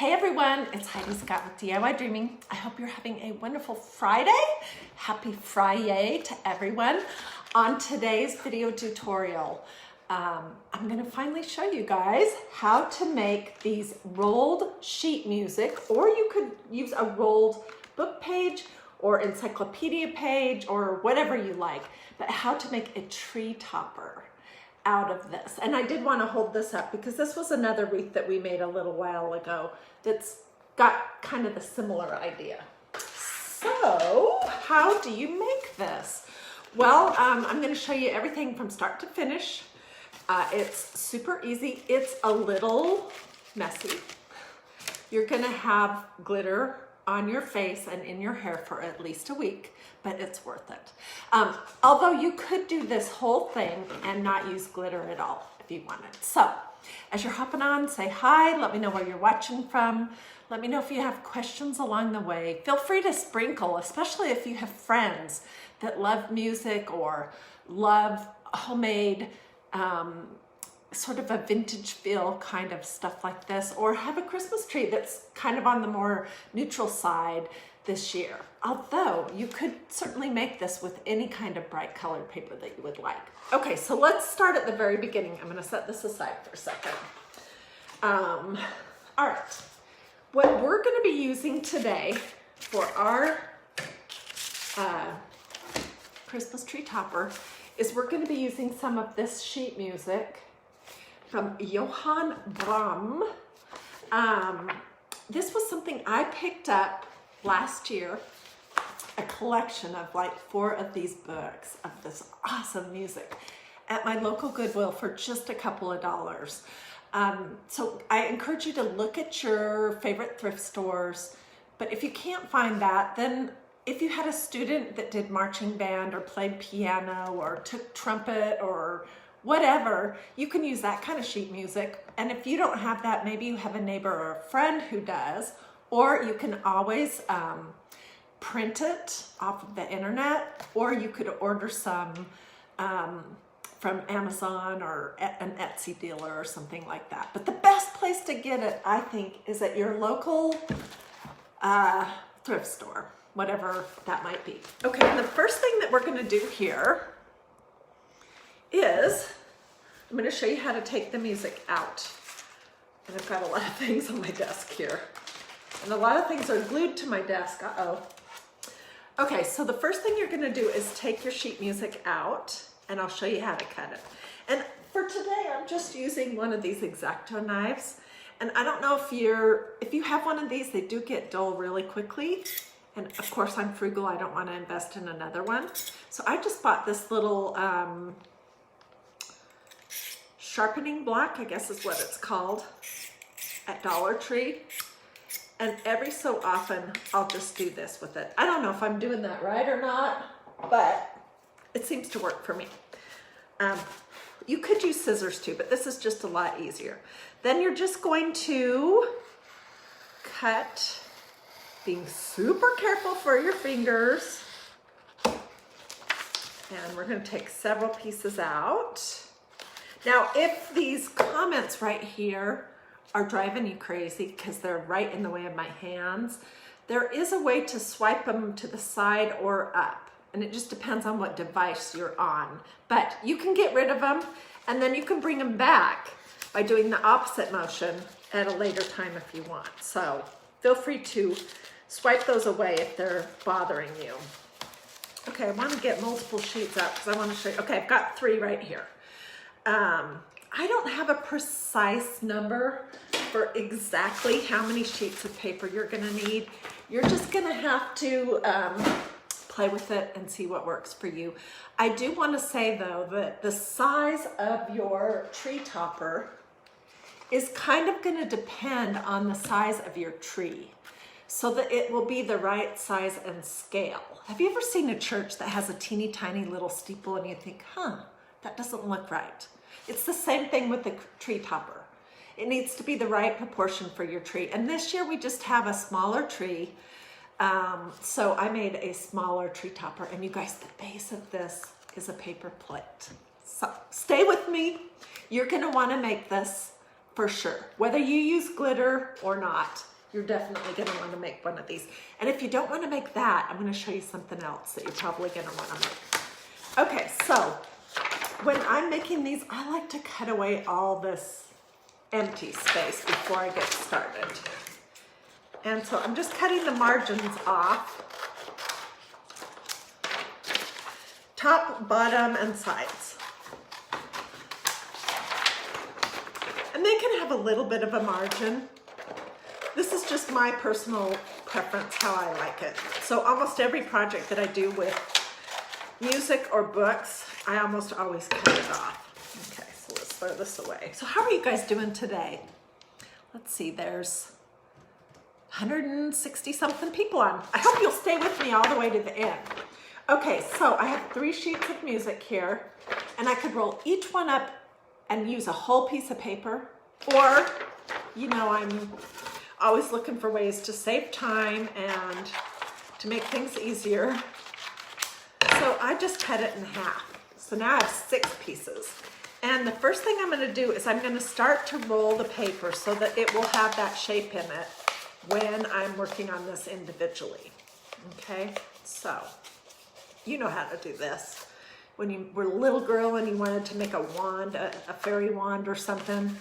Hey everyone, it's Hiedi Scott with DIY I hope you're having a wonderful Friday. Happy Friday to everyone. On today's video tutorial, I'm gonna finally show you guys how to make these rolled sheet music, or you could use a rolled book page or encyclopedia page or whatever you like, but how to make a tree topper out of this. And I did want to hold this up because this was another wreath that we made a little while ago that's got kind of the similar idea. So how do you make this? Well, I'm going to show you everything from start to finish. It's super easy. It's a little messy. You're going to have glitter on your face and in your hair for at least a week, but it's worth it. Although you could do this whole thing and not use glitter at all if you wanted. So as you're hopping on, say hi, let me know where you're watching from. Let me know if you have questions along the way. Feel free to sprinkle, especially if you have friends that love music or love homemade, sort of a vintage feel kind of stuff like this, or have a Christmas tree that's kind of on the more neutral side this year. Although you could certainly make this with any kind of bright colored paper that you would like. Okay, so let's start at the very beginning. I'm gonna set this aside for a second. All right, what we're gonna be using today for our Christmas tree topper is we're gonna be using some of this sheet music from Johann Brahms. This was something I picked up last year, a collection of like 4 of these books of this awesome music at my local Goodwill for just a couple of dollars. So I encourage you to look at your favorite thrift stores, but if you can't find that, then if you had a student that did marching band or played piano or took trumpet or whatever, you can use that kind of sheet music. And if you don't have that, maybe you have a neighbor or a friend who does, or you can always print it off of the internet, or you could order some from Amazon or an Etsy dealer or something like that. But the best place to get it, I think, is at your local thrift store, whatever that might be. Okay, and the first thing that we're gonna do here is I'm going to show you how to take the music out. And I've got a lot of things on my desk here. And a lot of things are glued to my desk. Uh-oh. Okay, so the first thing you're going to do is take your sheet music out, and I'll show you how to cut it. And for today, I'm just using one of these X-Acto knives. And I don't know if you have one of these, they do get dull really quickly. And of course, I'm frugal. I don't want to invest in another one. So I just bought this little sharpening block, I guess is what it's called, at Dollar Tree. And every so often, I'll just do this with it. I don't know if I'm doing that right or not, but it seems to work for me. You could use scissors too, but this is just a lot easier. Then you're just going to cut, being super careful for your fingers. And we're going to take several pieces out. Now, if these comments right here are driving you crazy because they're right in the way of my hands, there is a way to swipe them to the side or up. And it just depends on what device you're on. But you can get rid of them, and then you can bring them back by doing the opposite motion at a later time if you want. So feel free to swipe those away if they're bothering you. Okay, I want to get multiple sheets out because I want to show you. Okay, I've got 3 right here. I don't have a precise number for exactly how many sheets of paper you're gonna need. You're just gonna have to play with it and see what works for you. I do want to say though that the size of your tree topper is kind of gonna depend on the size of your tree, so that it will be the right size and scale. Have you ever seen a church that has a teeny tiny little steeple and you think, that doesn't look right? It's the same thing with the tree topper. It needs to be the right proportion for your tree. And this year we just have a smaller tree. So I made a smaller tree topper. And you guys, the base of this is a paper plate. So stay with me. You're gonna wanna make this for sure. Whether you use glitter or not, you're definitely gonna wanna make one of these. And if you don't wanna make that, I'm gonna show you something else that you're probably gonna wanna make. Okay, so when I'm making these, I like to cut away all this empty space before I get started. And so I'm just cutting the margins off. Top, bottom, and sides. And they can have a little bit of a margin. This is just my personal preference, how I like it. So almost every project that I do with music or books, I almost always cut it off. Okay, so let's throw this away. So how are you guys doing today? Let's see, there's 160 something people on. I hope you'll stay with me all the way to the end. Okay, so I have 3 sheets of music here, and I could roll each one up and use a whole piece of paper, or, you know, I'm always looking for ways to save time and to make things easier. So I just cut it in half. So now I have 6 pieces. And the first thing I'm gonna do is I'm gonna start to roll the paper so that it will have that shape in it when I'm working on this individually. Okay, so you know how to do this. When you were a little girl and you wanted to make a wand, a fairy wand or something.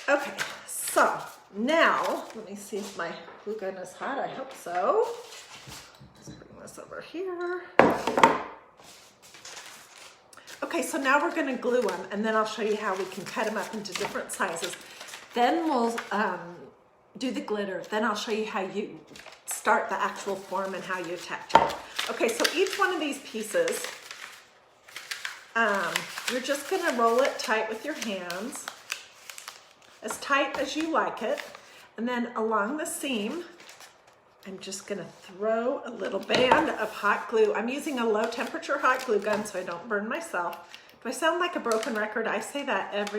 Okay, so now, let me see if my glue gun is hot. I hope so. Let's bring this over here. Okay, so now we're gonna glue them, and then I'll show you how we can cut them up into different sizes. Then we'll do the glitter. Then I'll show you how you start the actual form and how you attach it. Okay, so each one of these pieces, you're just gonna roll it tight with your hands, as tight as you like it. And then along the seam, I'm just gonna throw a little band of hot glue. I'm using a low temperature hot glue gun so I don't burn myself. Do I sound like a broken record? I say that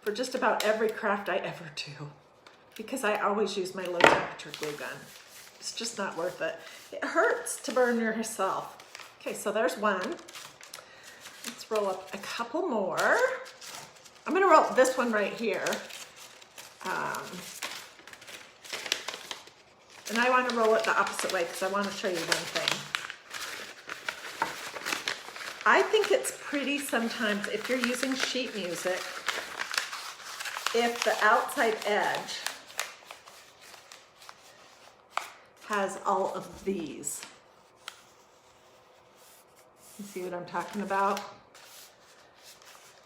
for just about every craft I ever do, because I always use my low temperature glue gun. It's just not worth it. It hurts to burn yourself. Okay, so there's one. Let's roll up a couple more. I'm gonna roll this one right here. And I wanna roll it the opposite way because I wanna show you one thing. I think it's pretty sometimes if you're using sheet music, if the outside edge has all of these. You see what I'm talking about?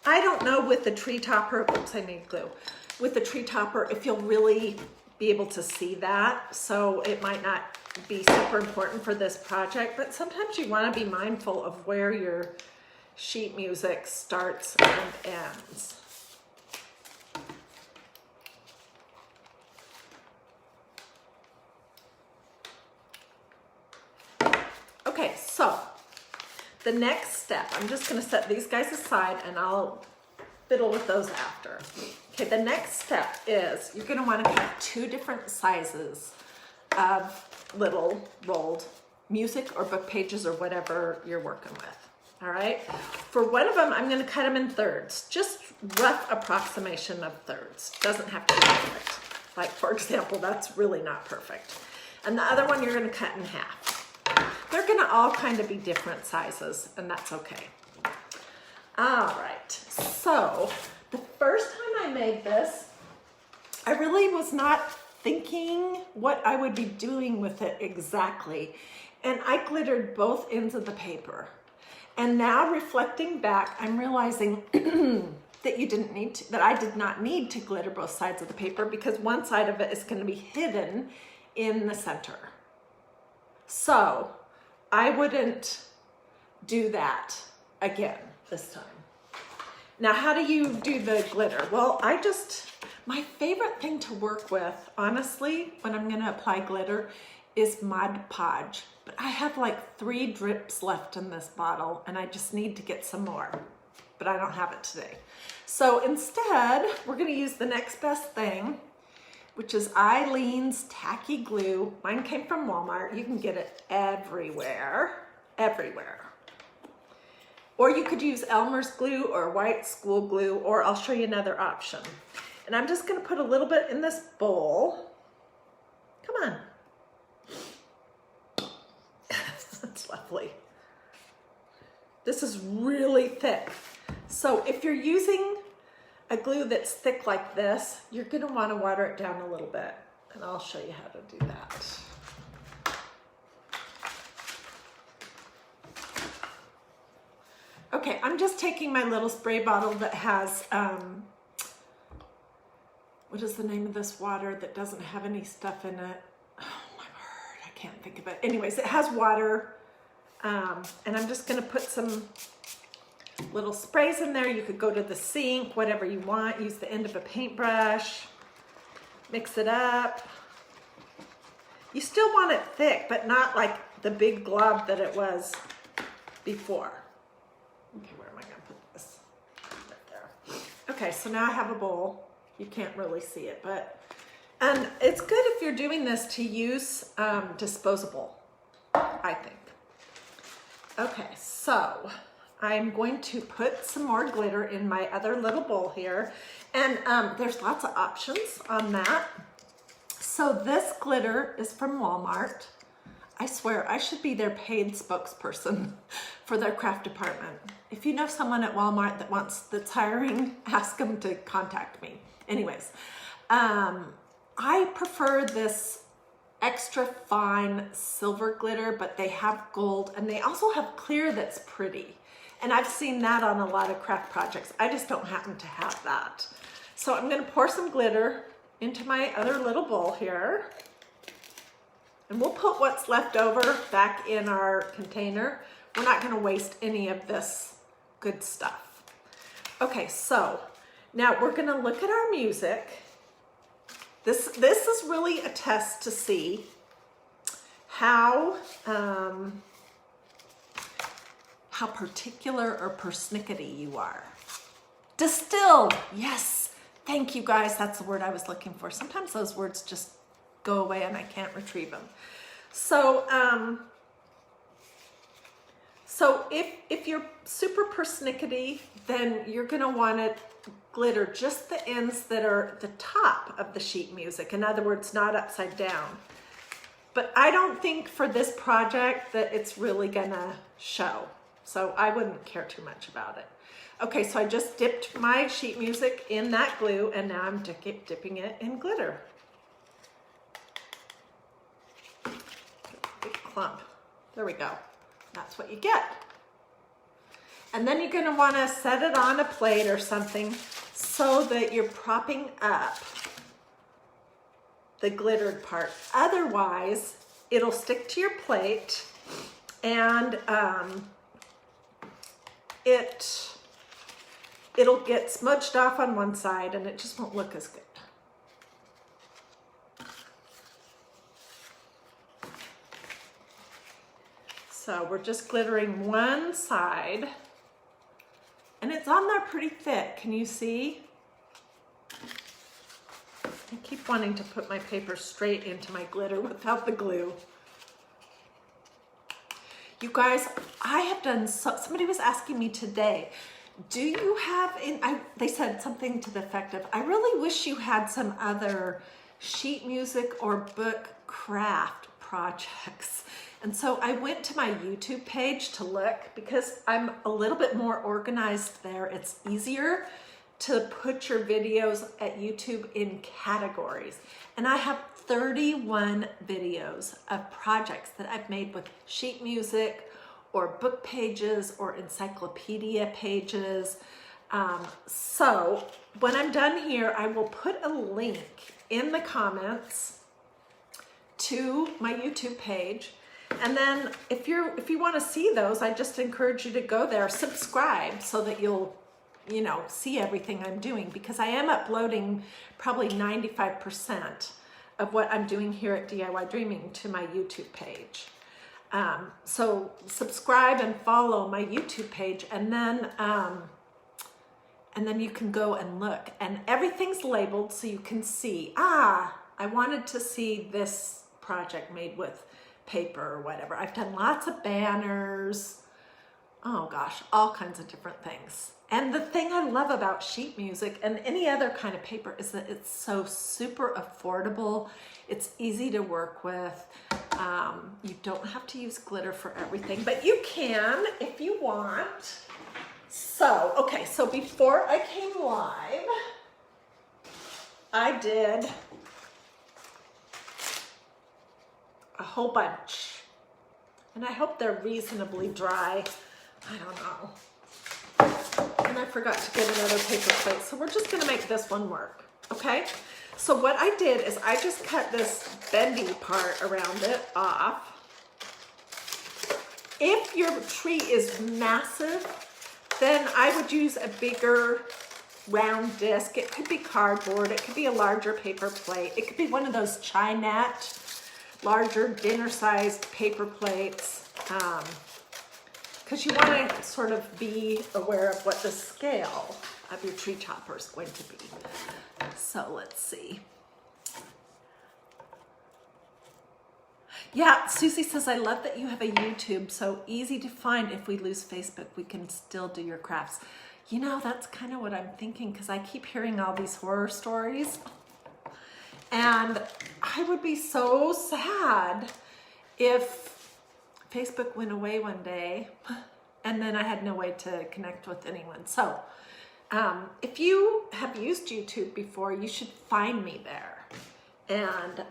I don't know with the tree topper, oops, I need glue. With the tree topper, if you'll really be able to see that, so it might not be super important for this project, but sometimes you want to be mindful of where your sheet music starts and ends. Okay, so the next step, I'm just gonna set these guys aside and I'll fiddle with those after. Okay, the next step is you're gonna wanna cut 2 different sizes of little rolled music or book pages or whatever you're working with, all right? For one of them, I'm gonna cut them in thirds, just rough approximation of thirds. Doesn't have to be perfect. Like for example, that's really not perfect. And the other one you're gonna cut in half. They're gonna all kind of be different sizes, and that's okay. All right, so the first time I made this, I really was not thinking what I would be doing with it exactly. And I glittered both ends of the paper. And now reflecting back, I'm realizing that I did not need to glitter both sides of the paper because one side of it is gonna be hidden in the center. So I wouldn't do that again this time. Now, how do you do the glitter? Well, my favorite thing to work with, honestly, when I'm gonna apply glitter is Mod Podge. But I have like 3 drips left in this bottle and I just need to get some more, but I don't have it today. So instead, we're gonna use the next best thing, which is Eileen's Tacky Glue. Mine came from Walmart. You can get it everywhere, everywhere. Or you could use Elmer's glue or white school glue, or I'll show you another option. And I'm just gonna put a little bit in this bowl. Come on. That's lovely. This is really thick. So if you're using a glue that's thick like this, you're gonna wanna water it down a little bit. And I'll show you how to do that. Okay, I'm just taking my little spray bottle that has, what is the name of this water that doesn't have any stuff in it? Oh my word, I can't think of it. Anyways, it has water, and I'm just gonna put some little sprays in there. You could go to the sink, whatever you want. Use the end of a paintbrush, mix it up. You still want it thick, but not like the big glob that it was before. Okay, where am I gonna put this? Right there. Okay, so now I have a bowl. You can't really see it, and it's good if you're doing this to use disposable, I think. Okay, so I'm going to put some more glitter in my other little bowl here, and there's lots of options on that. So this glitter is from Walmart. I swear I should be their paid spokesperson for their craft department. If you know someone at Walmart that's hiring, ask them to contact me. Anyways, I prefer this extra fine silver glitter, but they have gold and they also have clear that's pretty. And I've seen that on a lot of craft projects. I just don't happen to have that. So I'm gonna pour some glitter into my other little bowl here. And we'll put what's left over back in our container. We're not gonna waste any of this good stuff. Okay, so now we're gonna look at our music. This is really a test to see how particular or persnickety you are. Distilled, yes. Thank you guys, that's the word I was looking for. Sometimes those words just go away and I can't retrieve them. So, if you're super persnickety, then you're gonna wanna glitter just the ends that are the top of the sheet music. In other words, not upside down. But I don't think for this project that it's really gonna show. So I wouldn't care too much about it. Okay, so I just dipped my sheet music in that glue and now I'm dipping it in glitter. Big clump. There we go. That's what you get. And then you're gonna wanna set it on a plate or something so that you're propping up the glittered part. Otherwise, it'll stick to your plate and it'll get smudged off on one side and it just won't look as good. So we're just glittering one side and it's on there pretty thick. Can you see? I keep wanting to put my paper straight into my glitter without the glue. You guys, I have done somebody was asking me today, do you have, they said something to the effect of, I really wish you had some other sheet music or book craft projects. And so I went to my YouTube page to look because I'm a little bit more organized there. It's easier to put your videos at YouTube in categories. And I have 31 videos of projects that I've made with sheet music or book pages or encyclopedia pages. So when I'm done here, I will put a link in the comments to my YouTube page. And then if you want to see those, I just encourage you to go there, subscribe so that you'll see everything I'm doing, because I am uploading probably 95% of what I'm doing here at DIY Dreaming to my YouTube page. So subscribe and follow my YouTube page, and then you can go and look, and everything's labeled so you can see, I wanted to see this project made with paper or whatever. I've done lots of banners, oh gosh, all kinds of different things. And the thing I love about sheet music and any other kind of paper is that it's so super affordable. It's easy to work with. You don't have to use glitter for everything, but you can if you want. So, okay, so before I came live, I did a whole bunch. And I hope they're reasonably dry. I don't know. And I forgot to get another paper plate, so we're just gonna make this one work, okay? So what I did is I just cut this bendy part around it off. If your tree is massive, then I would use a bigger round disc. It could be cardboard, it could be a larger paper plate, it could be one of those Chinette, larger dinner-sized paper plates, because you want to sort of be aware of what the scale of your tree topper is going to be. So let's see. Yeah, Susie says, I love that you have a YouTube, so easy to find. If we lose Facebook, we can still do your crafts. You know, that's kind of what I'm thinking, because I keep hearing all these horror stories. And I would be so sad if Facebook went away one day and then I had no way to connect with anyone. So if you have used YouTube before, you should find me there and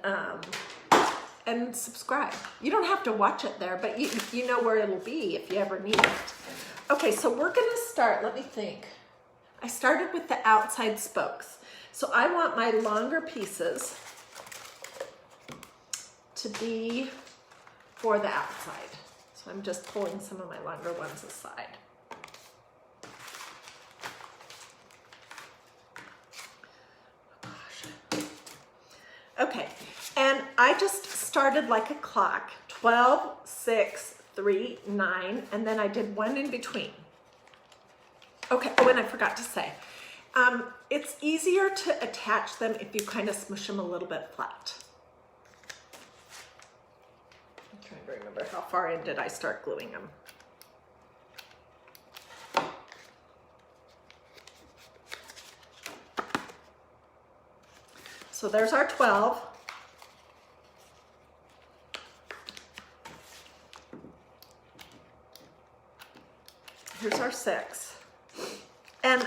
subscribe. You don't have to watch it there, but you know where it'll be if you ever need it. Okay, so we're gonna start, let me think. I started with the outside spokes. So I want my longer pieces to be for the outside. So I'm just pulling some of my longer ones aside. Oh gosh. Okay, and I just started like a clock, 12, 6, 3, 9, and then I did one in between. Okay, oh, and I forgot to say, it's easier to attach them if you kind of smush them a little bit flat. I'm trying to remember how far in did I start gluing them. So there's our 12. Here's our 6. And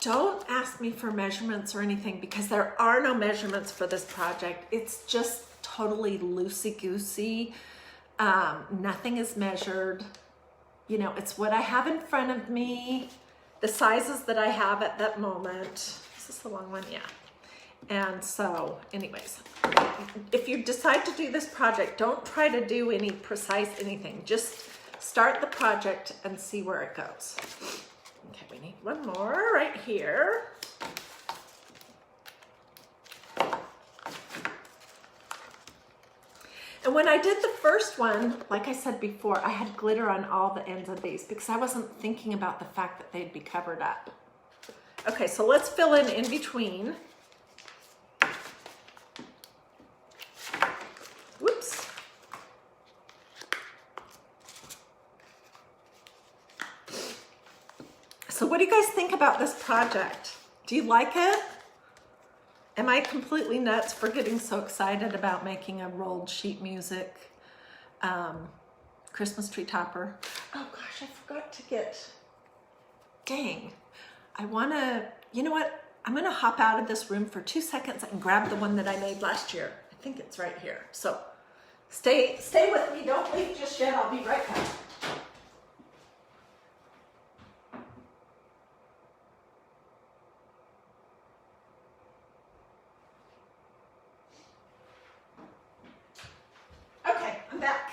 don't ask me for measurements or anything, because there are no measurements for this project. It's just totally loosey-goosey. Nothing is measured. You know, it's what I have in front of me, the sizes that I have at that moment. Is this the long one? Yeah. And so, anyways, if you decide to do this project, don't try to do any precise anything. Just start the project and see where it goes. Okay, we need one more right here. And when I did the first one, like I said before, I had glitter on all the ends of these because I wasn't thinking about the fact that they'd be covered up. Okay, so let's fill in between. Whoops. So what do you guys think about this project? Do you like it? Am I completely nuts for getting so excited about making a rolled sheet music Christmas tree topper? Oh gosh, I forgot to get, dang. I wanna, you know what? I'm gonna hop out of this room for 2 seconds and grab the one that I made last year. I think it's right here. So stay with me, don't leave just yet, I'll be right back. Okay, I'm back.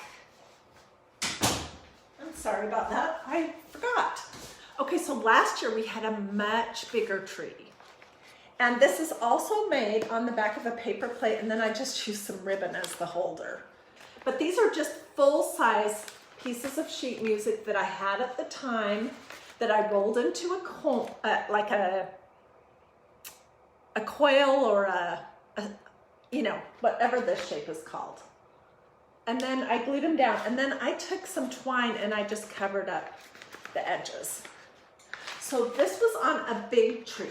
I'm sorry about that, I forgot. Okay, so last year we had a much bigger tree. And this is also made on the back of a paper plate, and then I just used some ribbon as the holder. But these are just full-size pieces of sheet music that I had at the time that I rolled into like a coil or a, you know, whatever this shape is called. and then I glued them down, and then I took some twine and I just covered up the edges. So this was on a big tree.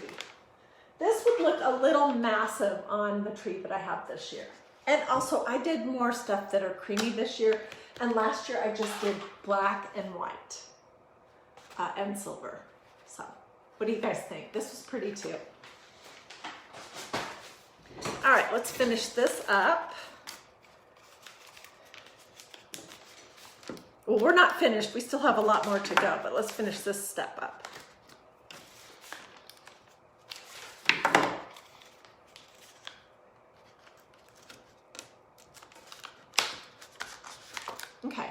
This would look a little massive on the tree that I have this year. And also I did more stuff that are creamy this year, and last year I just did black and white and silver. So what do you guys think? This was pretty too. All right, let's finish this up. Well, we're not finished. We still have a lot more to go, but let's finish this step up. Okay.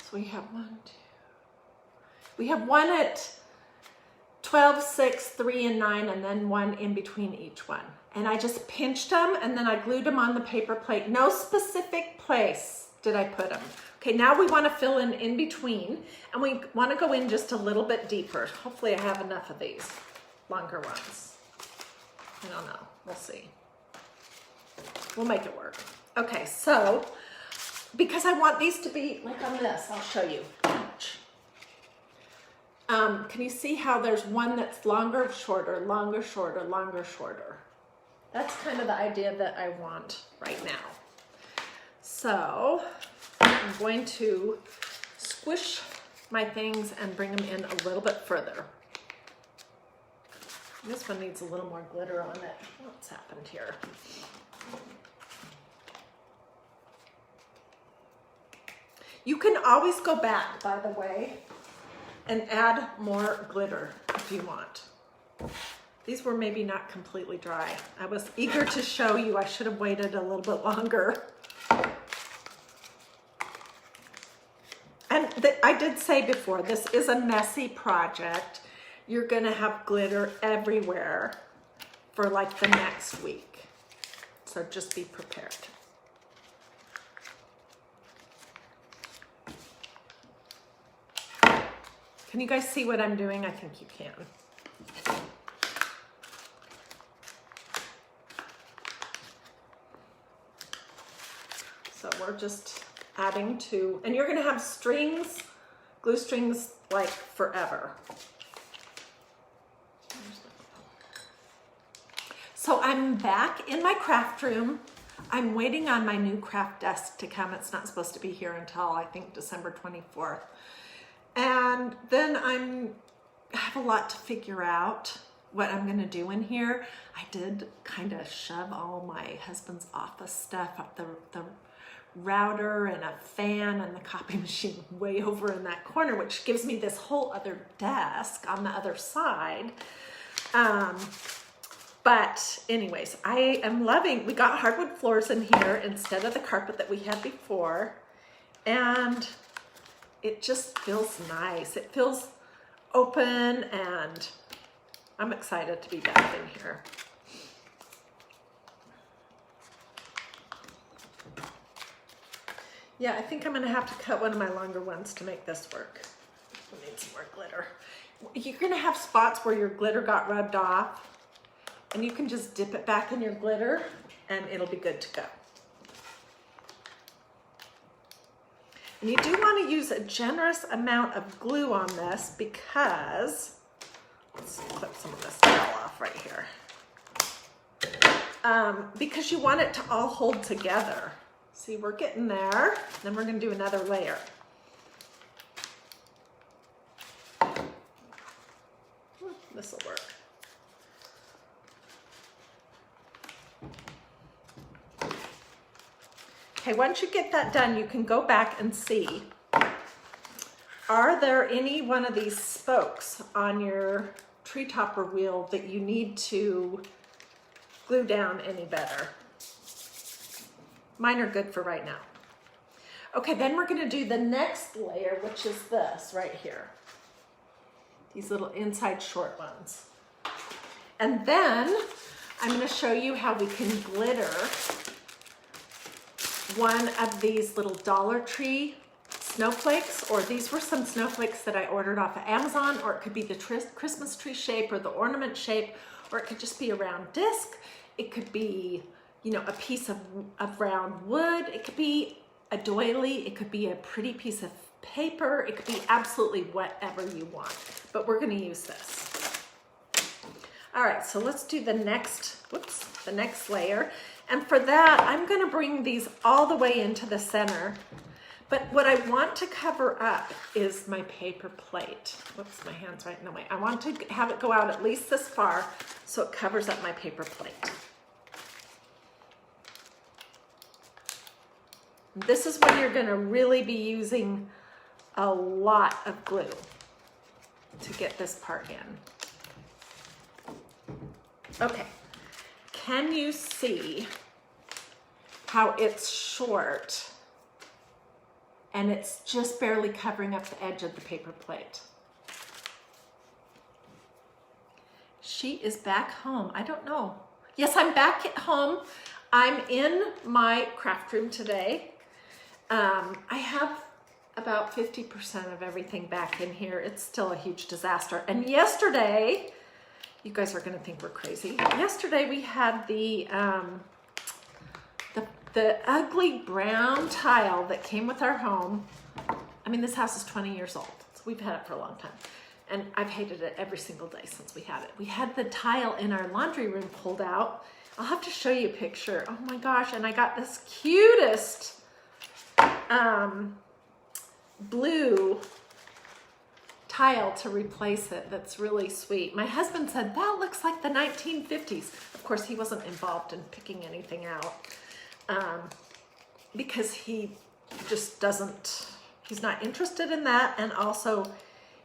So we have one, two. We have one at 12, 6, 3, and 9, and then one in between each one. And I just pinched them, and then I glued them on the paper plate. No specific place did I put them. Okay, now we want to fill in between, and we want to go in just a little bit deeper. Hopefully I have enough of these longer ones. I don't know. We'll see. We'll make it work. Okay, so because I want these to be like on this, I'll show you. Can you see how there's one that's longer, shorter, longer, shorter, longer, shorter? That's kind of the idea that I want right now. So I'm going to squish my things and bring them in a little bit further. This one needs a little more glitter on it. What's happened here? You can always go back, by the way, and add more glitter if you want. These were maybe not completely dry. I was eager to show you. I should have waited a little bit longer. And I did say before, this is a messy project. You're gonna have glitter everywhere for like the next week. So just be prepared. Can you guys see what I'm doing? I think you can. So we're just adding to, and you're gonna have strings, glue strings like forever. So I'm back in my craft room. I'm waiting on my new craft desk to come. It's not supposed to be here until I think December 24th. And then I have a lot to figure out what I'm gonna do in here. I did kind of shove all my husband's office stuff up the router and a fan and the copy machine way over in that corner, which gives me this whole other desk on the other side. But anyways, I am loving, we got hardwood floors in here instead of the carpet that we had before. And it just feels nice. It feels open, and I'm excited to be back in here. Yeah, I think I'm gonna have to cut one of my longer ones to make this work. We need some more glitter. You're gonna have spots where your glitter got rubbed off, and you can just dip it back in your glitter and it'll be good to go. And you do want to use a generous amount of glue on this because, let's clip some of this tail off right here. Because you want it to all hold together. See, we're getting there. Then we're going to do another layer. This will work. Okay, once you get that done, you can go back and see, are there any one of these spokes on your tree topper wheel that you need to glue down any better? Mine are good for right now. Okay, then we're gonna do the next layer, which is this right here. These little inside short ones. And then I'm gonna show you how we can glitter one of these little Dollar Tree snowflakes, or these were some snowflakes that I ordered off of Amazon, or it could be the Christmas tree shape or the ornament shape, or it could just be a round disc. It could be you know, a piece of round wood. It could be a doily. It could be a pretty piece of paper. It could be absolutely whatever you want, but we're going to use this. All right, so let's do the next, the next layer. And for that, I'm going to bring these all the way into the center. But what I want to cover up is my paper plate. Whoops, my hand's right in the way. I want to have it go out at least this far so it covers up my paper plate. This is when you're going to really be using a lot of glue to get this part in. Okay, can you see how it's short and it's just barely covering up the edge of the paper plate? She is back home. I don't know. Yes, I'm back at home. I'm in my craft room today. I have about 50% of everything back in here. It's still a huge disaster. And yesterday, you guys are gonna think we're crazy. Yesterday we had the ugly brown tile that came with our home. I mean, this house is 20 years old, so we've had it for a long time. And I've hated it every single day since we had it. We had the tile in our laundry room pulled out. I'll have to show you a picture. Oh my gosh, and I got this cutest blue tile to replace it. That's really sweet. My husband said, that looks like the 1950s. Of course, he wasn't involved in picking anything out because he just doesn't, he's not interested in that. And also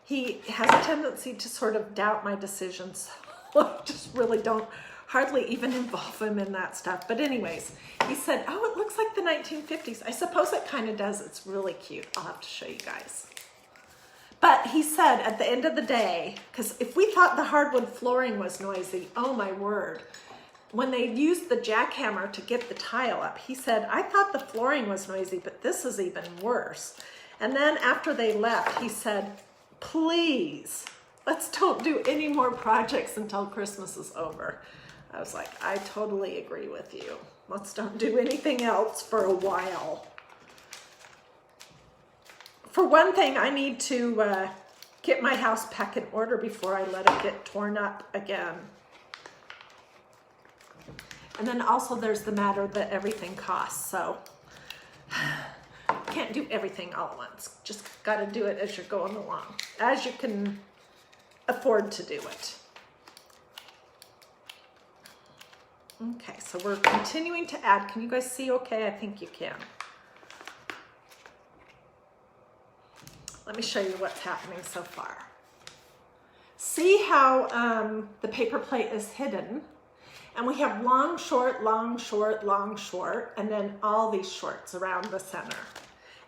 he has a tendency to sort of doubt my decisions. I just really don't hardly even involve him in that stuff. But anyways, he said, oh, it looks like the 1950s. I suppose it kind of does. It's really cute. I'll have to show you guys. But he said at the end of the day, because if we thought the hardwood flooring was noisy, oh my word, when they used the jackhammer to get the tile up, he said, I thought the flooring was noisy, but this is even worse. And then after they left, he said, please, let's don't do any more projects until Christmas is over. I was like, I totally agree with you. Let's don't do anything else for a while. For one thing, I need to get my house back in order before I let it get torn up again. And then also there's the matter that everything costs. So can't do everything all at once. Just got to do it as you're going along, as you can afford to do it. Okay, so we're continuing to add. Can you guys see okay? I think you can. Let me show you what's happening so far. See how the paper plate is hidden? And we have long, short, long, short, long, short, and then all these shorts around the center.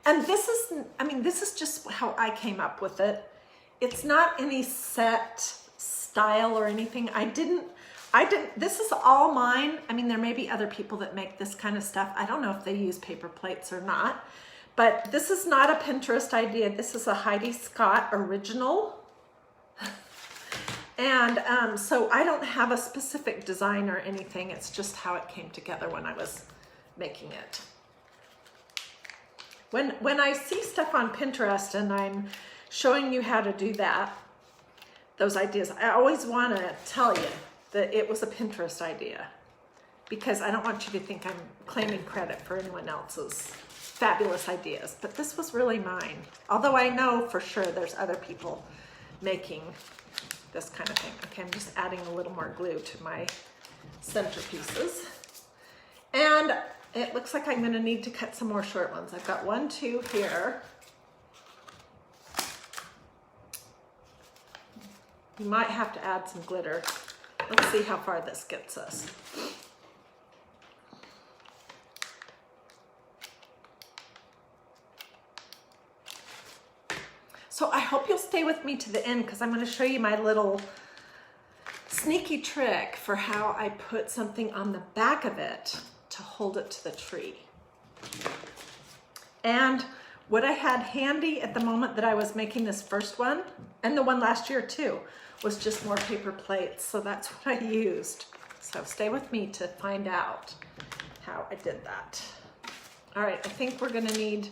And this is, I mean, this is just how I came up with it. It's not any set style or anything. I didn't, this is all mine. I mean, there may be other people that make this kind of stuff. I don't know if they use paper plates or not, but this is not a Pinterest idea. This is a Hiedi Scott original. And so I don't have a specific design or anything. It's just how it came together when I was making it. When I see stuff on Pinterest and I'm showing you how to do that, those ideas, I always want to tell you that it was a Pinterest idea, because I don't want you to think I'm claiming credit for anyone else's fabulous ideas, but this was really mine. Although I know for sure there's other people making this kind of thing. Okay, I'm just adding a little more glue to my centerpieces. And it looks like I'm gonna need to cut some more short ones. I've got 1, 2 here. You might have to add some glitter. Let's see how far this gets us. So I hope you'll stay with me to the end, because I'm going to show you my little sneaky trick for how I put something on the back of it to hold it to the tree. And what I had handy at the moment that I was making this first one, and the one last year too, was just more paper plates. So that's what I used. So stay with me to find out how I did that. All right, I think we're gonna need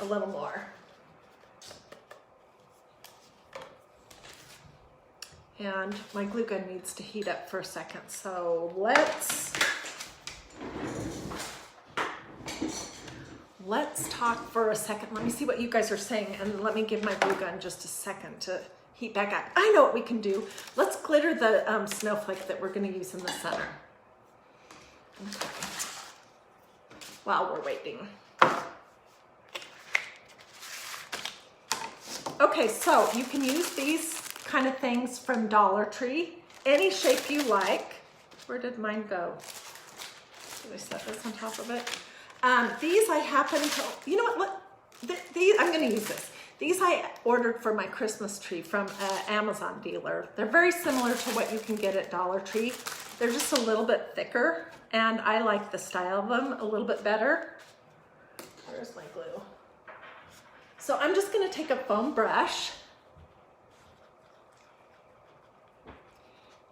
a little more. And my glue gun needs to heat up for a second. So let's talk for a second. Let me see what you guys are saying, and let me give my glue gun just a second to heat back up. I know what we can do. Let's glitter the snowflake that we're gonna use in the center. Okay. While we're waiting. Okay, so you can use these kind of things from Dollar Tree, any shape you like. Where did mine go? Did I set this on top of it? These I happen to, you know what, these, I'm gonna use this. These I ordered for my Christmas tree from an Amazon dealer. They're very similar to what you can get at Dollar Tree. They're just a little bit thicker, and I like the style of them a little bit better. Where's my glue? So I'm just gonna take a foam brush,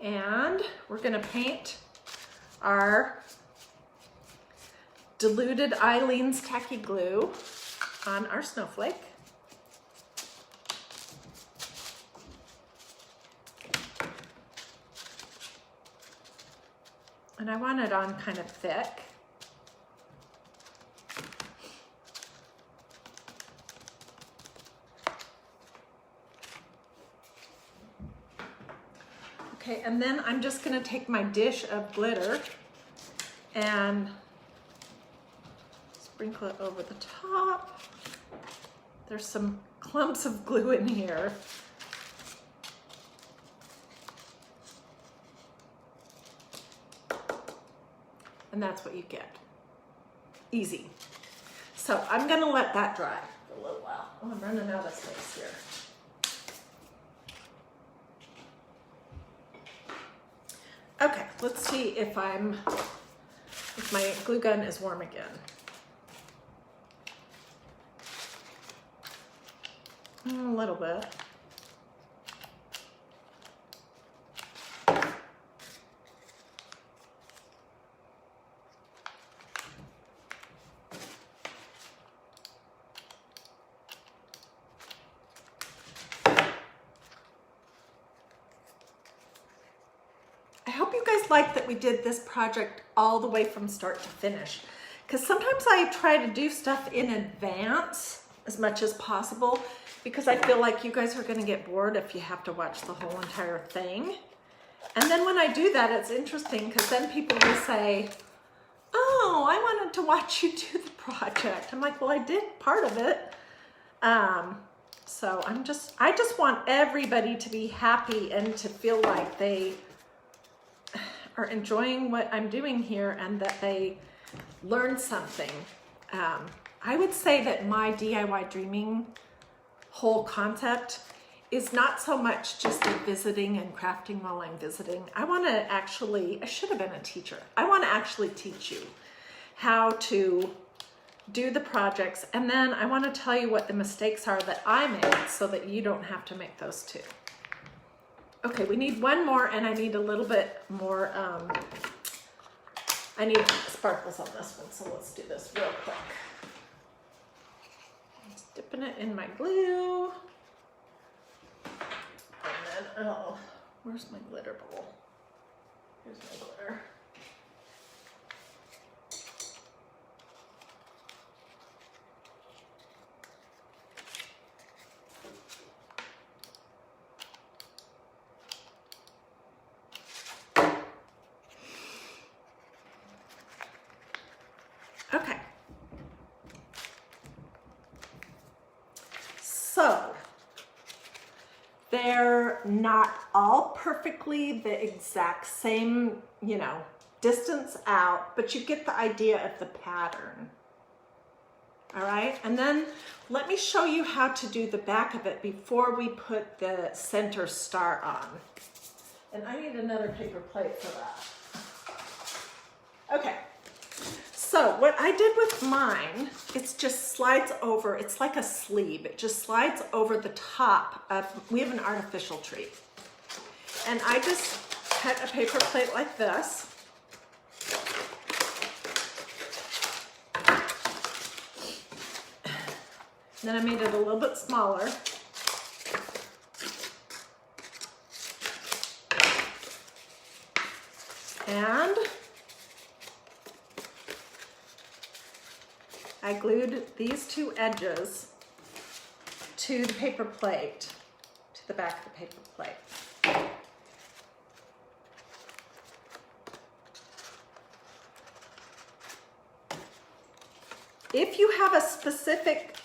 and we're gonna paint our diluted Eileen's Tacky Glue on our snowflake. And I want it on kind of thick. Okay, and then I'm just gonna take my dish of glitter and sprinkle it over the top. There's some clumps of glue in here. And that's what you get. Easy. So I'm gonna let that dry for a little while. Oh, I'm running out of space here. Okay, let's see if my glue gun is warm again. A little bit. I hope you guys like that we did this project all the way from start to finish, because sometimes I try to do stuff in advance as much as possible, because I feel like you guys are going to get bored if you have to watch the whole entire thing. And then when I do that, it's interesting, because then people will say, oh, I wanted to watch you do the project. I'm like, well, I did part of it. So I just want everybody to be happy and to feel like they are enjoying what I'm doing here and that they learn something. I would say that my DIY dreaming whole concept is not so much just a visiting and crafting while I'm visiting. I should have been a teacher. I want to actually teach you how to do the projects, and then I want to tell you what the mistakes are that I made so that you don't have to make those too. Okay, we need one more, and I need a little bit more, I need sparkles on this one, so let's do this real quick. Just dipping it in my glue. And then, oh, where's my glitter bowl? Here's my glitter. Okay. So, they're not all perfectly the exact same, distance out, but you get the idea of the pattern. All right, and then let me show you how to do the back of it before we put the center star on. And I need another paper plate for that. Okay. So what I did with mine, it just slides over, it's like a sleeve. It just slides over the top of, we have an artificial tree. And I just cut a paper plate like this. Then I made it a little bit smaller. And I glued these two edges to the paper plate, to the back of the paper plate. If you have a specific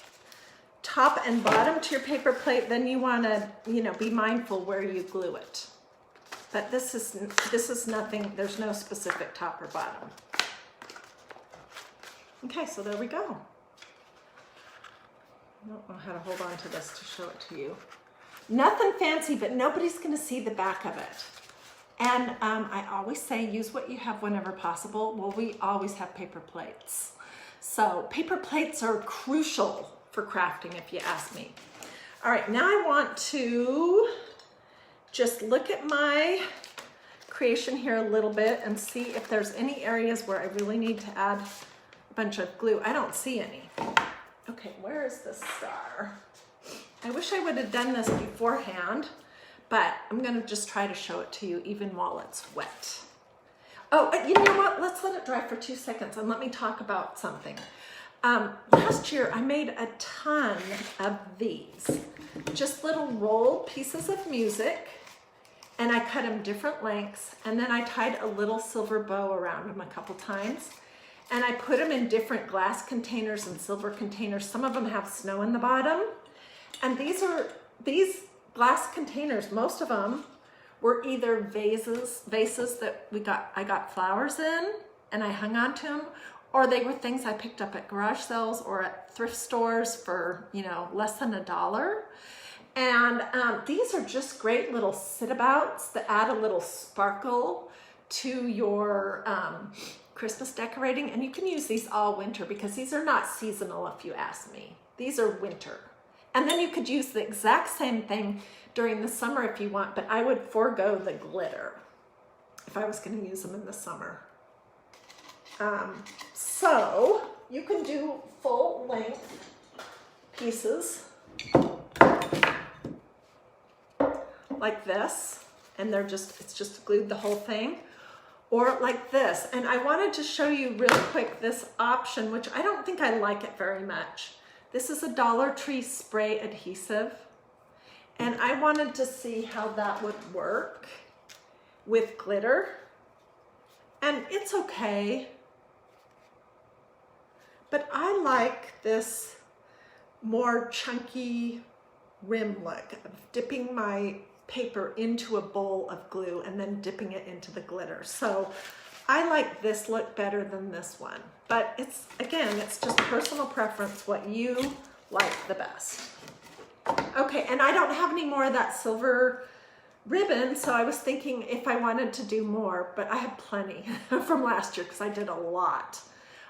top and bottom to your paper plate, then you want to, be mindful where you glue it. But this is nothing, there's no specific top or bottom. Okay, so there we go. I don't know how to hold on to this to show it to you. Nothing fancy, but nobody's going to see the back of it. And I always say use what you have whenever possible. Well, we always have paper plates. So paper plates are crucial for crafting, if you ask me. All right, now I want to just look at my creation here a little bit and see if there's any areas where I really need to add a bunch of glue. I don't see any. Okay, where is the star? I wish I would have done this beforehand, but I'm gonna just try to show it to you even while it's wet. Oh, you know what? Let's let it dry for 2 seconds and let me talk about something. Last year I made a ton of these, just little roll pieces of music, and I cut them different lengths, and then I tied a little silver bow around them a couple times, and I put them in different glass containers and silver containers. Some of them have snow in the bottom, and these glass containers, most of them were either vases that I got flowers in and I hung on to them, or they were things I picked up at garage sales or at thrift stores for, less than $1. And these are just great little sit-abouts that add a little sparkle to your Christmas decorating. And you can use these all winter because these are not seasonal, if you ask me. These are winter. And then you could use the exact same thing during the summer if you want, but I would forego the glitter if I was going to use them in the summer. So you can do full length pieces like this, and it's just glued the whole thing, or like this. And I wanted to show you real quick this option, which I don't think I like it very much. This is a Dollar Tree spray adhesive, and I wanted to see how that would work with glitter. And it's okay, but I like this more chunky rim look of dipping my paper into a bowl of glue and then dipping it into the glitter. So I like this look better than this one, but it's just personal preference, what you like the best. Okay, and I don't have any more of that silver ribbon, so I was thinking if I wanted to do more, but I have plenty from last year because I did a lot.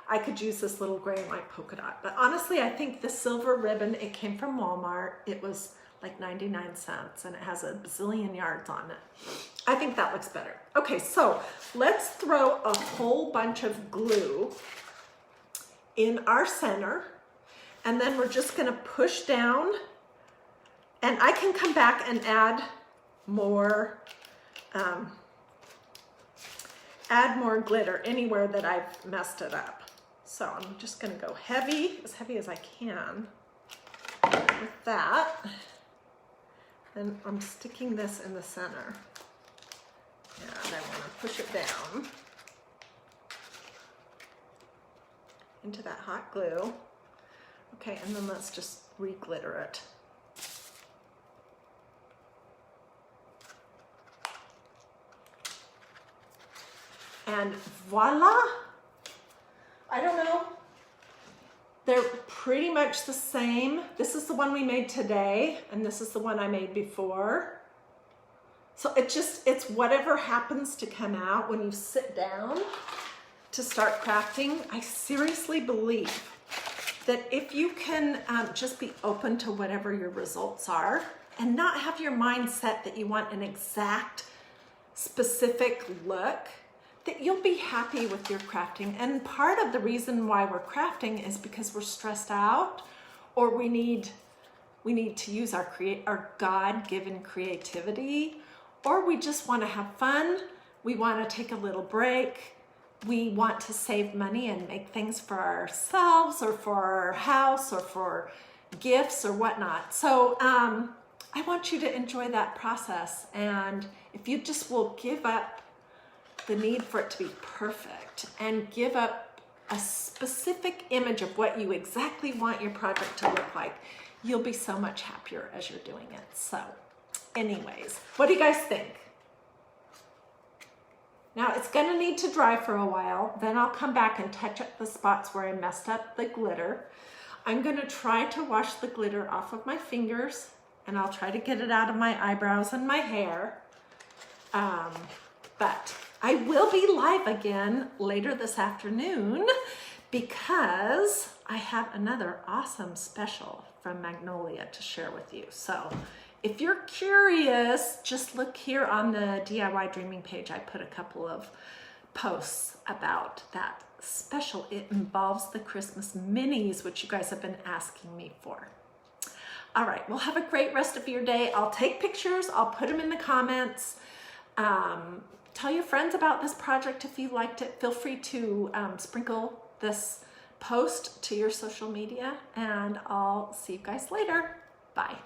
I could use this little gray and white polka dot, but honestly, I think the silver ribbon, it came from Walmart. It was like 99 cents and it has a bazillion yards on it. I think that looks better. Okay, so let's throw a whole bunch of glue in our center, and then we're just gonna push down, and I can come back and add more glitter anywhere that I've messed it up. So I'm just gonna go as heavy as I can with that. And I'm sticking this in the center. And I want to push it down into that hot glue. Okay, and then let's just re-glitter it. And voila! I don't know. They're pretty much the same. This is the one we made today, and this is the one I made before. So it's whatever happens to come out when you sit down to start crafting. I seriously believe that if you can just be open to whatever your results are and not have your mind set that you want an exact specific look, that you'll be happy with your crafting. And part of the reason why we're crafting is because we're stressed out, or we need to use our God-given creativity, or we just want to have fun. We want to take a little break. We want to save money and make things for ourselves or for our house or for gifts or whatnot. So I want you to enjoy that process. And if you just will give up the need for it to be perfect and give up a specific image of what you exactly want your project to look like, you'll be so much happier as you're doing it. So anyways, what do you guys think? Now it's gonna need to dry for a while, then I'll come back and touch up the spots where I messed up the glitter. I'm gonna try to wash the glitter off of my fingers, and I'll try to get it out of my eyebrows and my hair. But I will be live again later this afternoon because I have another awesome special from Magnolia to share with you. So if you're curious, just look here on the DIY Dreaming page. I put a couple of posts about that special. It involves the Christmas minis, which you guys have been asking me for. All right, well, have a great rest of your day. I'll take pictures. I'll put them in the comments. Tell your friends about this project if you liked it. Feel free to sprinkle this post to your social media, and I'll see you guys later. Bye.